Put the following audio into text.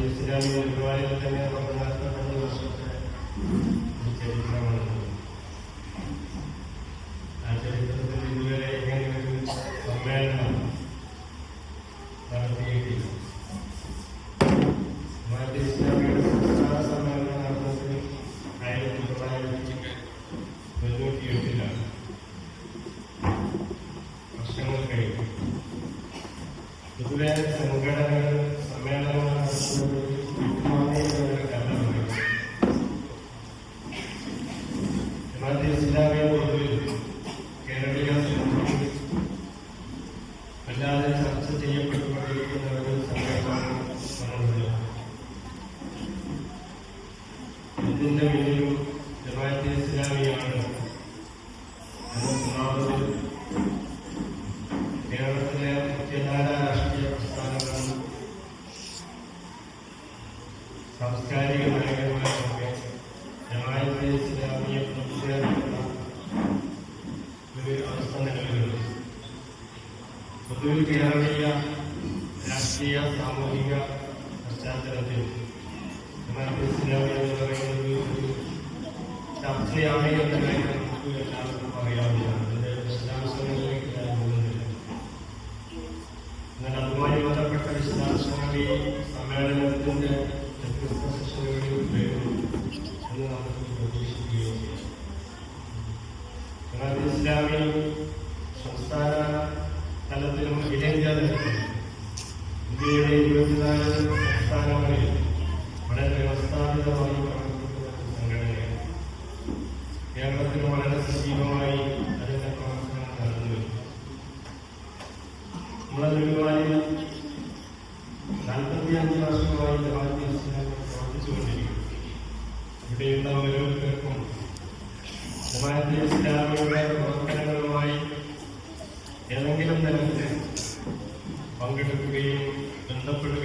ഇസ്ലാമി ഒരുപാട് തന്നെ 45 വർഷത്തെ ചരിത്രമാണ്. ആ ചരിത്രത്തിൽ ഇതുവരെ ഇങ്ങനെ ഒരു സമ്മേളനം നടത്തിയിട്ടില്ല. ഇസ്ലാമിയുടെ സംസ്ഥാന സമ്മേളനം നടന്നത് 1998 വർഷങ്ങൾ കഴിഞ്ഞു. പൊതുവെ സംഘടനകൾ സമ്മേളനങ്ങൾ നടത്തുന്നത് കാരണമാണ്. ഇസ്ലാമിക പൊതുവിൽ കേരളീയ സമൂഹത്തിൽ അല്ലാതെ ചർച്ച ചെയ്യപ്പെട്ടുകൊണ്ടിരിക്കുന്ന ഒരു സംഘടനയാണ് നമ്മളുള്ളത്. ഇതിന്റെ പിന്നിലും ജമാഅത്തെ ഇസ്ലാമിയാണ് ഒന്നാമത് കേരളത്തിലെ മുഖ്യധാര രാഷ്ട്രീയ പ്രസ്ഥാനങ്ങളും സാംസ്കാരിക നായകന്മാരൊക്കെ ജമാഅത്തെ ഇസ്ലാമിയെ പ്രതിഷേധിക്കുന്ന ഒരു അവസ്ഥ നിലവിലുണ്ട്. പൊതുവിൽ കേരളീയ രാഷ്ട്രീയ സാമൂഹിക പശ്ചാത്തലത്തിൽ ജമാഅത്തെ ഇസ്ലാമി എന്ന് പറയുന്നത് ഒരു ചർച്ചയാണ് എന്ന കാര്യം നമുക്ക് എല്ലാവർക്കും അറിയാവുന്നതാണ്. അതിന്റെ വിശദാംശങ്ങളിലേക്ക് ഞാൻ പോകുന്നില്ല. എന്നാൽ അതുമായി ബന്ധപ്പെട്ട വിശദാംശങ്ങൾ ഈ സമ്മേളനത്തിന്റെ വ്യത്യസ്ത സെഷനുകളിൽ വരുന്നു എന്ന് നമുക്ക് പ്രതീക്ഷിക്കുകയും ചെയ്യാം. ജമാഅത്തെ ഇസ്ലാമി സംസ്ഥാന തലത്തിലും അഖിലേന്ത്യാ തലത്തിലും ഇന്ത്യയുടെ 24 സംസ്ഥാനങ്ങളിൽ വളരെ വ്യവസ്ഥാപിതമായി പ്രവർത്തിക്കുന്ന സംഘടനയാണ്. കേരളത്തിൽ വളരെ സജീവമായി അതിന്റെ പ്രവർത്തനം നടന്നു. നമ്മളൊരുപാട് 45 വർഷമായി ജമാഅത്തെ ഇസ്ലാമി പ്രവർത്തിച്ചുകൊണ്ടിരിക്കുന്നു. ഇവിടെയുള്ള ഓരോരുത്തർക്കും ജമാഅത്തെ ഇസ്ലാമിയുടെ പ്രവർത്തനങ്ങളുമായി ഏതെങ്കിലും തരത്തിൽ പങ്കെടുക്കുകയും ബന്ധപ്പെടുകയും